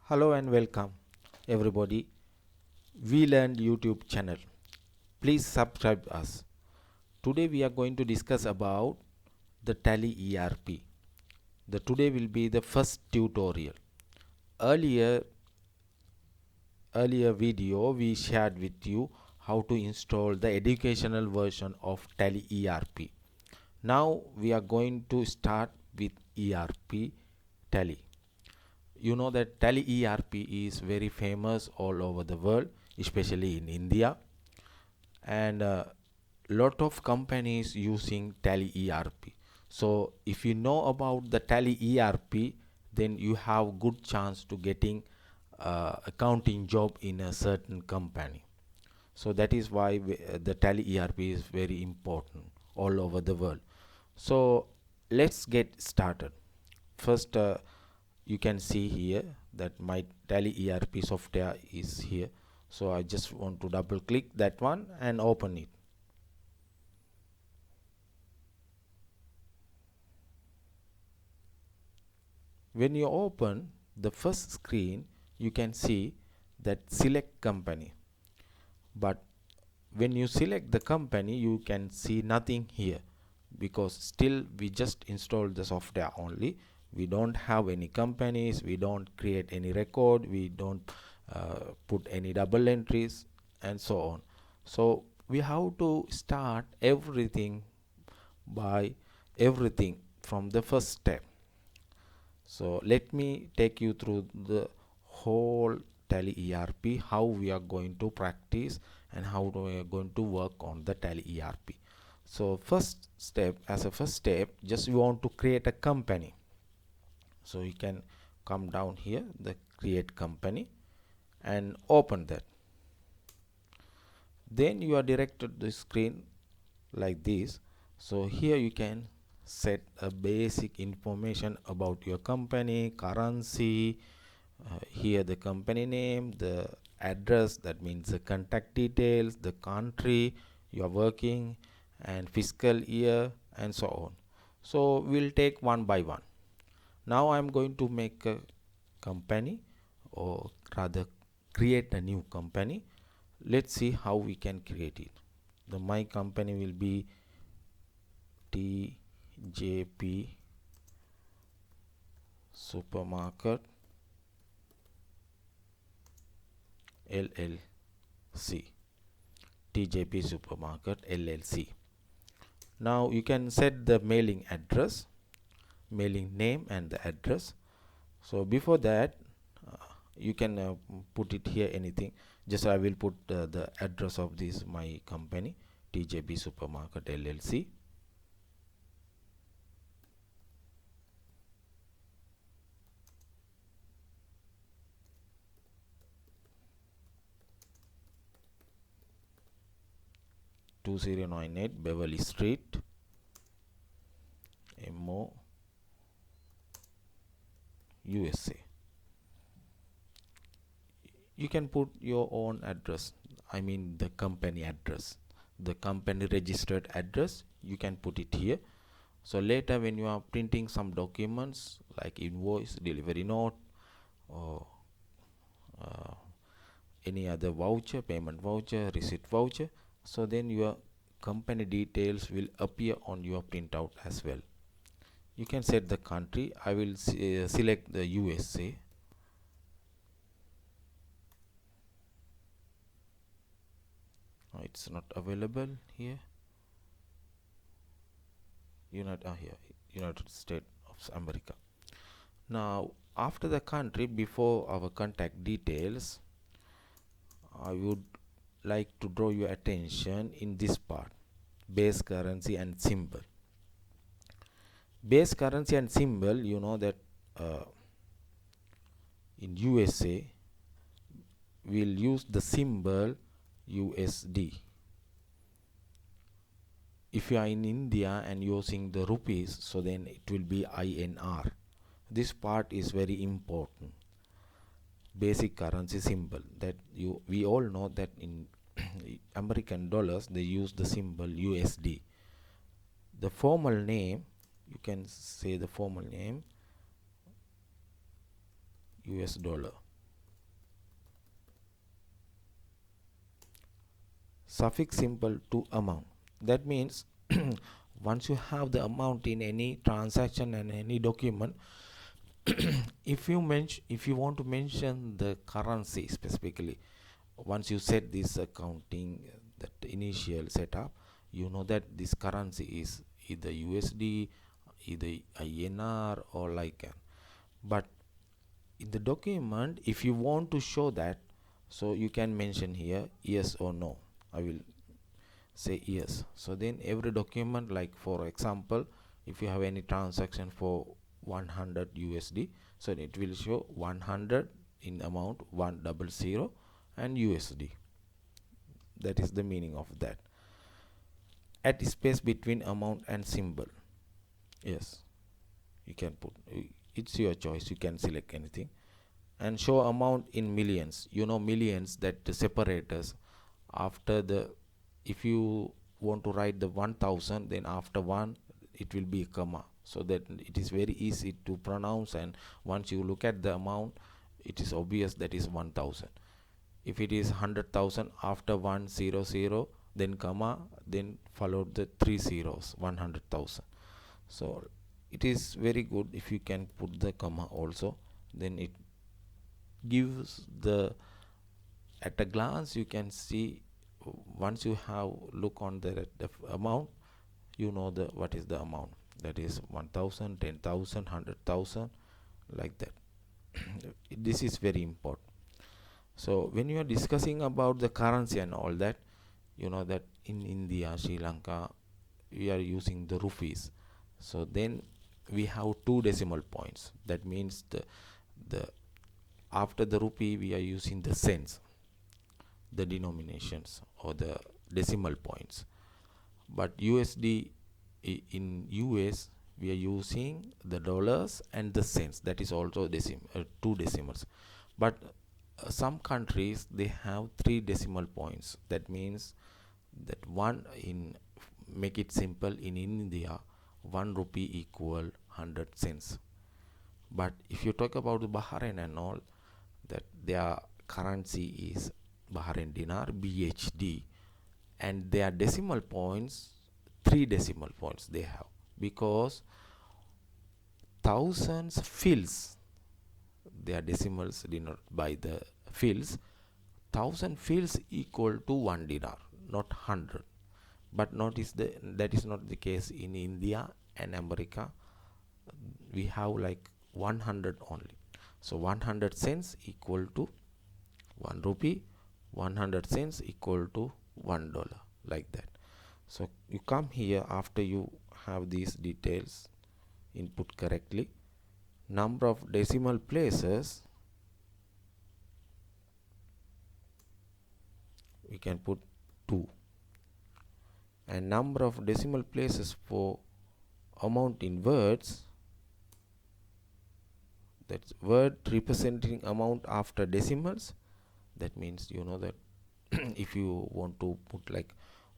Hello and welcome everybody. We Learned YouTube channel. Please subscribe us. Today we are going to discuss about the Tally ERP. Today will be the first tutorial. Earlier video we shared with you how to install the educational version of Tally ERP. Now we are going to start with ERP Tally. You know that Tally ERP is very famous all over the world, especially in India, and lot of companies using Tally ERP. So if you know about the Tally ERP, then you have good chance to getting accounting job in a certain company. So that is why the Tally ERP is very important all over the world. So let's get started. First, you can see here that my Tally ERP software is here. So I just want to double click that one and open it. When you open the first screen, you can see that select company. But when you select the company, you can see nothing here because still we just installed the software only. We don't have any companies, we don't create any record, we don't put any double entries and so on. So we have to start everything from the first step. So let me take you through the whole Tally ERP, how we are going to practice and how we are going to work on the Tally ERP. So first step, just you want to create a company. So you can come down here, the create company, and open that. Then you are directed to the screen like this. So here you can set a basic information about your company, currency, here the company name, the address, that means the contact details, the country you are working, and fiscal year, and so on. So we'll take one by one. Now I'm going to make a company, or rather create a new company. Let's see how we can create it. My company will be TJP Supermarket LLC. TJP Supermarket LLC. Now you can set the mailing address, mailing name, and the address. So before that, you can put it here anything. Just I will put the address of this my company, TJP Supermarket LLC. (2098) Beverly Street, MO, USA. You can put your own address, I mean the company address, the company registered address. You can put it here. So later when you are printing some documents like invoice, delivery note, or any other voucher, payment voucher, receipt voucher, so then your company details will appear on your printout as well. You can set the country. I will select the USA. It's not available here. United States of America. Now after the country, before our contact details, I would like to draw your attention in this part: base currency and symbol. Base currency and symbol, you know that in USA we'll use the symbol USD. If you are in India and using the rupees, so then it will be INR. This part is very important. Basic currency symbol, that we all know that in American dollars they use the symbol USD. The formal name, you can say the formal name US dollar. suffix symbol to amount. That means once you have the amount in any transaction and any document, if you want to mention the currency specifically, once you set this accounting, that initial setup, you know that this currency is either USD, either INR, or like but in the document, if you want to show that, so you can mention here yes or no. I will say yes. So then every document, like for example, if you have any transaction for 100 USD, so it will show 100 in amount 100 and USD. That is the meaning of that. Add space between amount and symbol. Yes, you can put, it's your choice, you can select anything. And show amount in millions. You know millions, that the separators after the, if you want to write the 1000, then after 1 it will be a comma, so that it is very easy to pronounce, and once you look at the amount, it is obvious that is 1000. If it is 100,000, after 100, then comma, then followed the 3 zeros, 100,000. So it is very good if you can put the comma also, then it gives the, at a glance you can see, once you have look on the amount, you know the what is the amount, that is 1000, 10,000, 100,000, like that. This is very important. So when you are discussing about the currency and all that, you know that in India, Sri Lanka, we are using the rupees. So then we have 2 decimal points. That means the after the rupee we are using the cents, the denominations or the decimal points. But USD, in US we are using the dollars and the cents, that is also 2 decimals. But some countries they have 3 decimal points. That means that one, in make it simple, in India 1 rupee equal 100 cents. But if you talk about the Bahrain and all, that their currency is Bahrain dinar BHD, and their decimal points, 3 decimal points they have, because thousands fills, their decimals denoted by the fills, 1000 fills equal to 1 dinar, not 100. But notice that is not the case in India and America. We have like 100 only. So 100 cents equal to 1 rupee, 100 cents equal to $1, like that. So you come here after you have these details input correctly. Number of decimal places, we can put 2, and number of decimal places for amount in words, that's word representing amount after decimals. That means you know that if you want to put like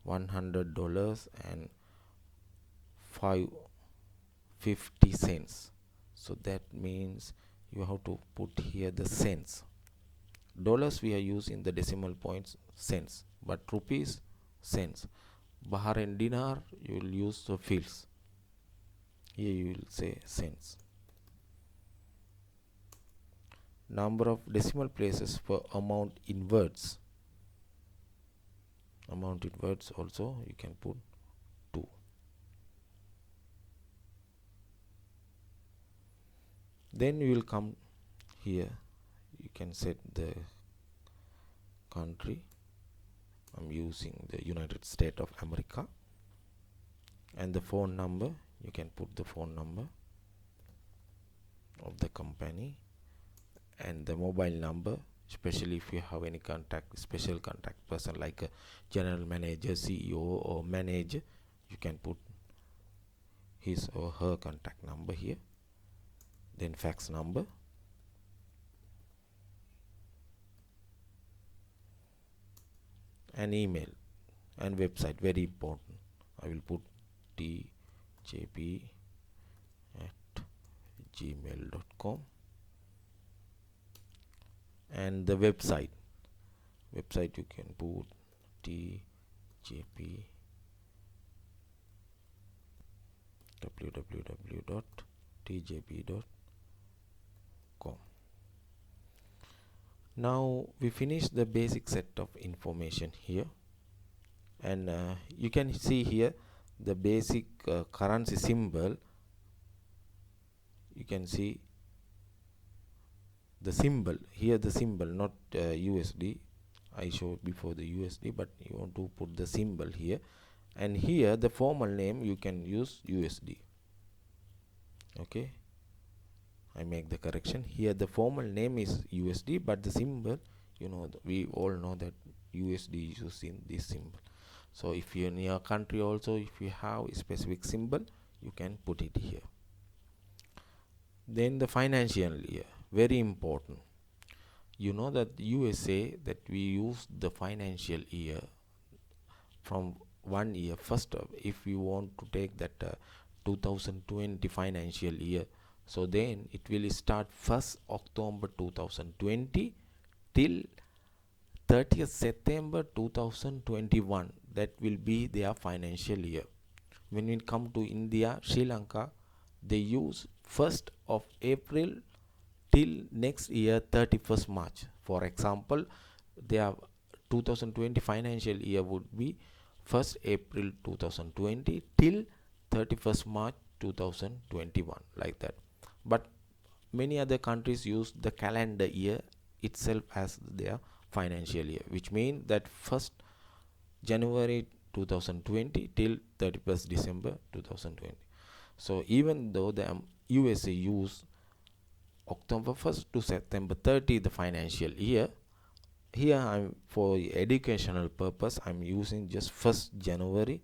$100 and 550 cents, so that means you have to put here the cents. Dollars we are using the decimal points cents, but rupees cents. Bahrain dinar you will use the fields, here you will say cents. Number of decimal places for amount in words, amount in words also you can put 2. Then you will come here, you can set the country. I'm using the United States of America, and the phone number, you can put the phone number of the company, and the mobile number, especially if you have any contact, special contact person like a general manager, CEO or manager, you can put his or her contact number here. Then fax number, and email and website, very important. I will put tjp@gmail.com, and the website you can put tjp www.tjp.com. Now we finish the basic set of information here, and you can see here the basic currency symbol. You can see the symbol here, the symbol, not USD. I showed before the USD, but you want to put the symbol here, and here the formal name you can use USD. Okay, I make the correction here. The formal name is USD, but the symbol, we all know that USD is used in this symbol. So if you're in your country also, if you have a specific symbol, you can put it here. Then the financial year, very important. You know that USA that we use the financial year from 1 year. First, if you want to take that 2020 financial year, so then it will start 1st October 2020 till 30th September 2021. That will be their financial year. When we come to India, Sri Lanka, they use 1st of April till next year 31st March. For example, their 2020 financial year would be 1st April 2020 till 31st March 2021, like that. But many other countries use the calendar year itself as their financial year, which means that 1st January 2020 till 31st December 2020. So even though the USA use October 1st to September 30 the financial year, here I'm for educational purpose I'm using just 1st January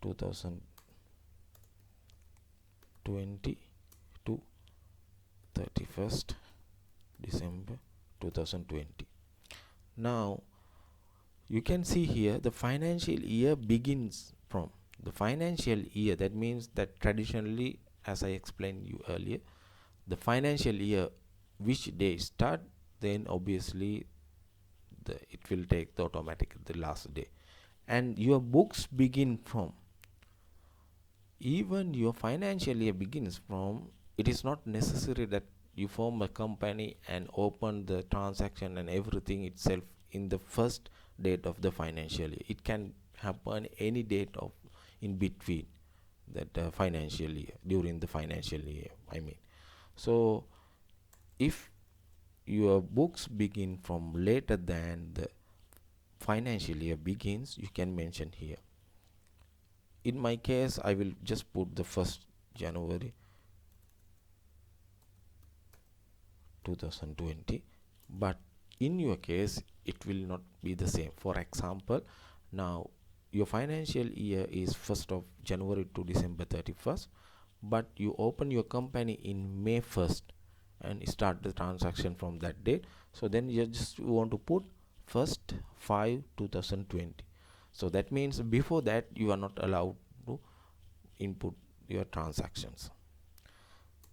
2020 to 31st December 2020. Now you can see here the financial year begins from the financial year. That means that traditionally, as I explained you earlier, the financial year which day start, then obviously it will take the automatic the last day, and your books begin from, even your financial year begins from, it is not necessary that you form a company and open the transaction and everything itself in the first date of the financial year. It can happen any date of in between that financial year, during the financial year I mean. So if your books begin from later than the financial year begins, you can mention here. In my case, I will just put the 1st January 2020, but in your case it will not be the same. For example, now your financial year is 1st of January to December 31st, but you open your company in May 1st and start the transaction from that date. So then you just want to put 1st 5 2020. So that means before that you are not allowed to input your transactions.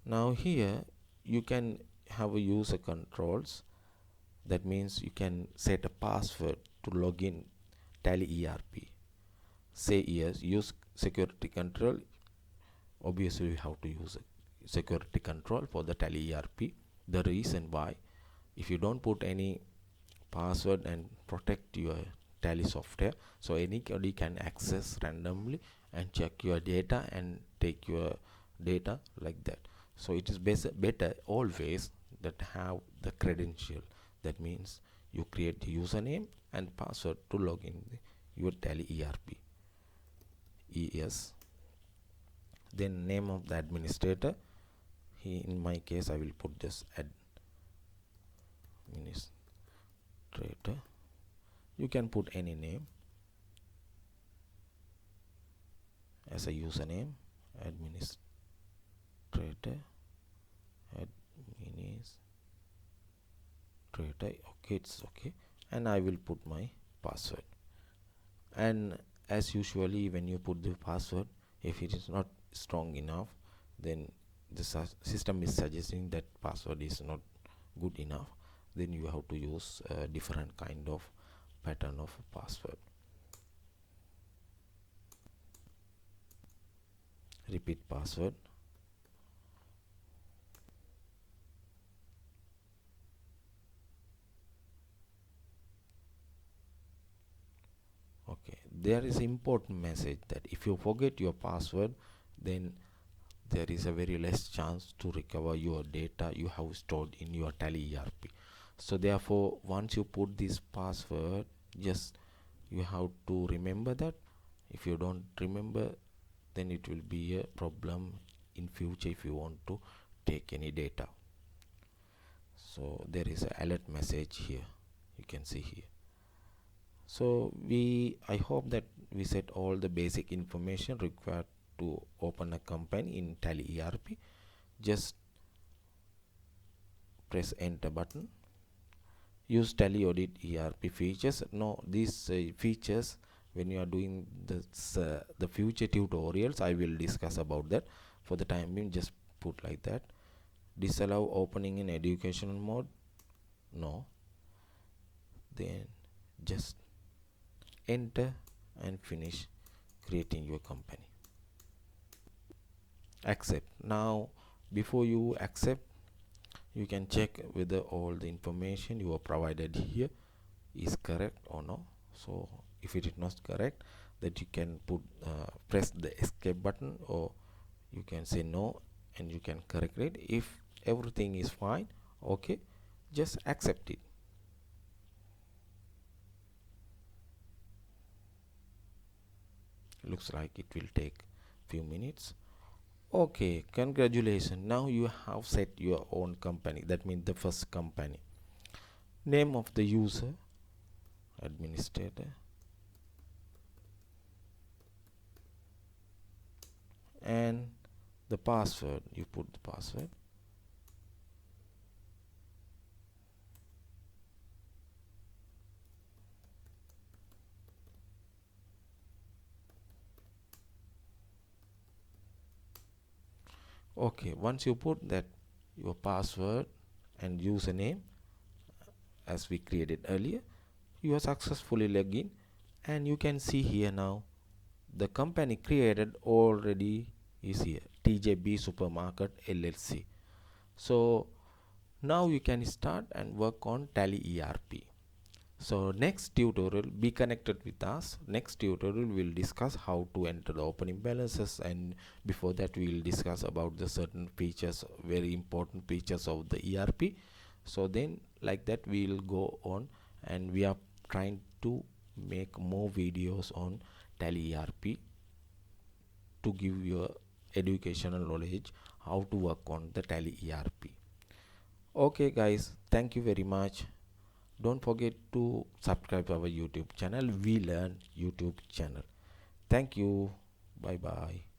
Now here you can have a user controls. That means you can set a password to log in Tally ERP. Say yes, use security control. Obviously you have to use a security control for the Tally ERP. The reason why, if you don't put any password and protect your Tally software, so anybody can access randomly and check your data and take your data like that. So it is better always that have the credential. That means you create the username and password to log in your Tally ERP. ES. Then name of the administrator. In my case I will put this administrator. You can put any name as a username. Administrator, okay, it's okay, and I will put my password. And as usually when you put the password, if it is not strong enough, then the system is suggesting that password is not good enough, then you have to use a different kind of pattern of a password. Repeat password. Okay, there is important message that if you forget your password, then there is a very less chance to recover your data you have stored in your Tally ERP. So therefore, once you put this password, just you have to remember that. If you don't remember, then it will be a problem in future if you want to take any data. So there is a alert message here, you can see here. So I hope that we set all the basic information required to open a company in Tally ERP. Just press enter button. Use Tally Audit ERP features. No, these features, when you are doing the future tutorials, I will discuss about that. For the time being, just put like that. Disallow opening in educational mode. No. Then just enter and finish creating your company. Accept. Now before you accept, you can check whether all the information you are provided here is correct or no. So if it is not correct, that you can press the escape button, or you can say no and you can correct it. If everything is fine, okay, just accept it. Looks like it will take few minutes. Okay, congratulations, now you have set your own company. That means the first company. Name of the user, administrator, and the password, you put the password. Okay, once you put that your password and username as we created earlier, you are successfully logged in, and you can see here now the company created already is here, TJB Supermarket LLC. So now you can start and work on Tally ERP. So next tutorial, be connected with us. Next tutorial will discuss how to enter the opening balances, and before that we will discuss about the certain features, very important features of the ERP. So then like that we will go on, and we are trying to make more videos on Tally ERP to give you educational knowledge how to work on the Tally ERP. Okay guys, thank you very much. Don't forget to subscribe our YouTube channel, We Learn YouTube channel. Thank you. Bye bye.